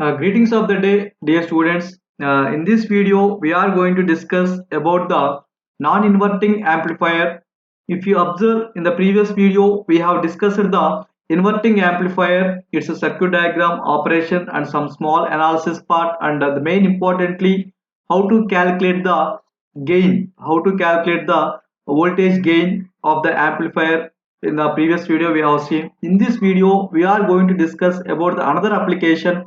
Greetings of the day, dear students. In this video, we are going to discuss about the non-inverting amplifier. If you observe in the previous video, we have discussed the inverting amplifier, its a circuit diagram, operation, and some small analysis part. And the main importantly, how to calculate the gain, how to calculate the voltage gain of the amplifier. In the previous video, we have seen. In this video, we are going to discuss about the another application,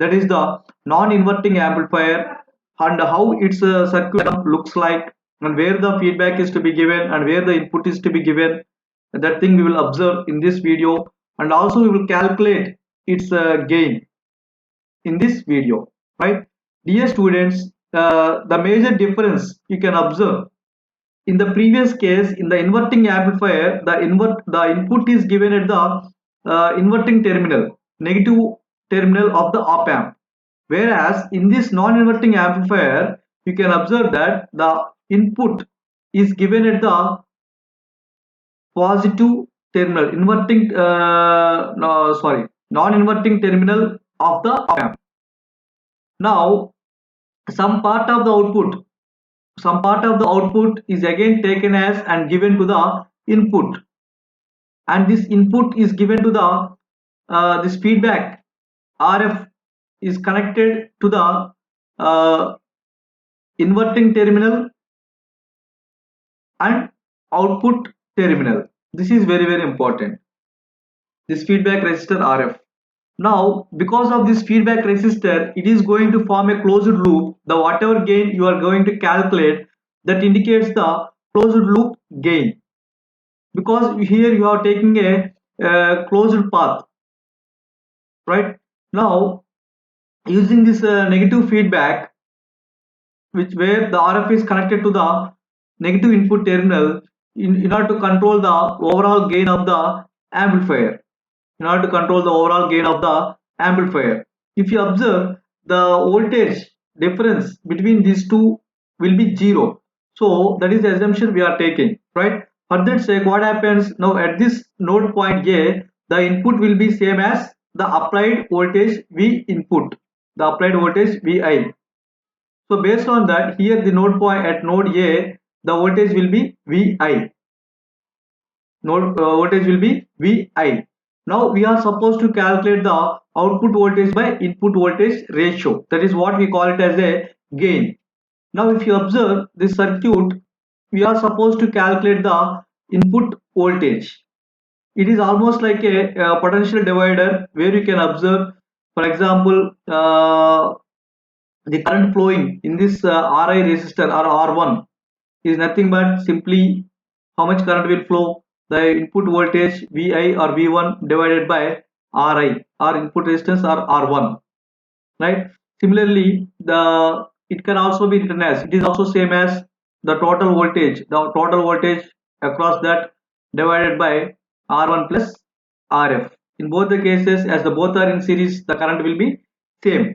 that is the non-inverting amplifier, and how its circuit looks like, and where the feedback is to be given and where the input is to be given. That thing we will observe in this video, and also we will calculate its gain in this video, right? Dear students, the major difference you can observe in the previous case, in the inverting amplifier, the input is given at the inverting terminal, negative terminal of the op amp. Whereas in this non-inverting amplifier, you can observe that the input is given at the positive terminal, non-inverting terminal of the op amp. Now, some part of the output is again taken as and given to the input, and this input is given to the this feedback RF is connected to the inverting terminal and output terminal. This is very important, this feedback resistor RF. Now, because of this feedback resistor, it is going to form a closed loop. The whatever gain you are going to calculate, that indicates the closed loop gain, because here you are taking a closed path, right? Now, using this negative feedback, where the RF is connected to the negative input terminal, in order to control the overall gain of the amplifier. If you observe, the voltage difference between these two will be zero. So that is the assumption we are taking, right? For that sake, what happens now at this node point A, the input will be same as the applied voltage V input, the applied voltage Vi. So based on that, here the node point at node A, the voltage will be Vi. Voltage will be Vi. Now we are supposed to calculate the output voltage by input voltage ratio. That is what we call it as a gain. Now if you observe this circuit, we are supposed to calculate the input voltage. It is almost like a potential divider, where you can observe, for example, the current flowing in this Ri resistor or R1 is nothing but simply how much current will flow, the input voltage Vi or V1 divided by Ri, or input resistance, or R1, right? Similarly, it can also be written as, it is also same as the total voltage across that divided by R1 plus Rf. In both the cases, as the both are in series, the current will be same,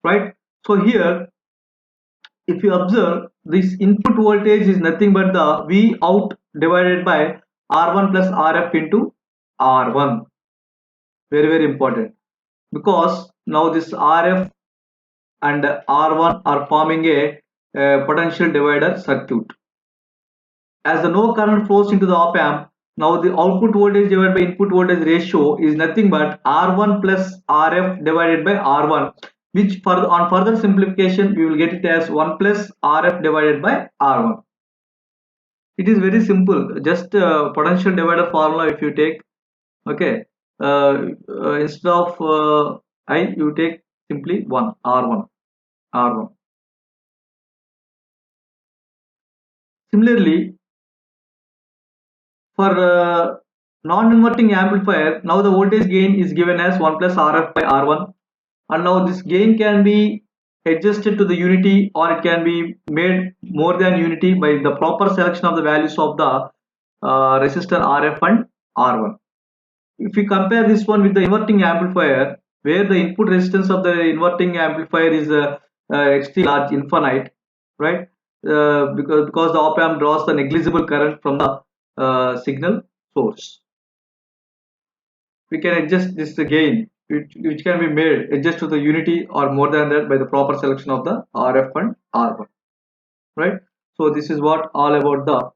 right? So here, if you observe, this input voltage is nothing but the V out divided by R1 plus Rf into R1. Very important, because now this Rf and R1 are forming a potential divider circuit. As the no current flows into the op amp, now the output voltage divided by input voltage ratio is nothing but R1 plus Rf divided by R1, which on further simplification we will get it as 1 plus Rf divided by R1. It is very simple, just potential divider formula if you take, okay, instead of I, you take simply 1 R1. Similarly, for non-inverting amplifier, now the voltage gain is given as 1 plus Rf by R1, and now this gain can be adjusted to the unity, or it can be made more than unity by the proper selection of the values of the resistor Rf and R1. If we compare this one with the inverting amplifier, where the input resistance of the inverting amplifier is extremely large, infinite, right? Because the op amp draws the negligible current from the signal source. We can adjust this gain which can be made adjust to the unity or more than that by the proper selection of the RF and R1, right? So this is what all about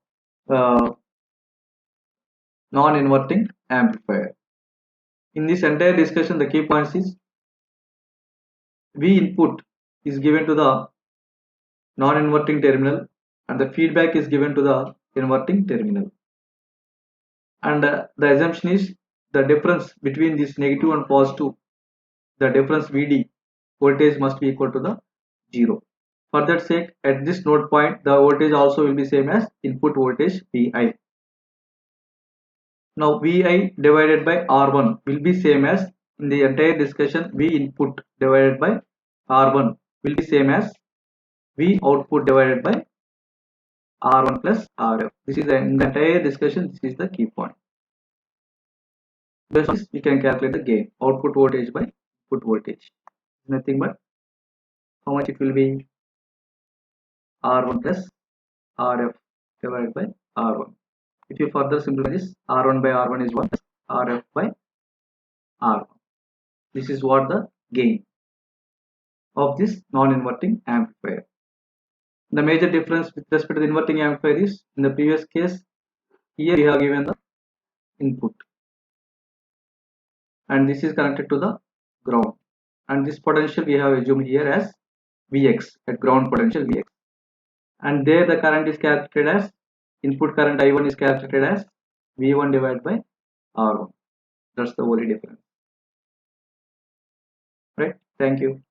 the non-inverting amplifier. In this entire discussion, the key points is V input is given to the non-inverting terminal and the feedback is given to the inverting terminal. And the assumption is the difference between this negative and positive, the difference VD voltage must be equal to the 0. For that sake, at this node point, the voltage also will be same as input voltage VI. Now VI divided by R1 will be same as in the entire discussion V input divided by R1 will be same as V output divided by R1 plus RF. This is in the entire discussion, this is the key point. Based on this, we can calculate the gain, output voltage by input voltage. Nothing but how much it will be R1 plus RF divided by R1. If you further simplify this, R1 by R1 is 1 plus RF by R1. This is what the gain of this non-inverting amplifier. The major difference with respect to the inverting amplifier is in the previous case, here we have given the input and this is connected to the ground, and this potential we have assumed here as Vx at ground potential Vx, and there the current is calculated as input current I1 is calculated as V1 divided by R1. That's the only difference, right? Thank you.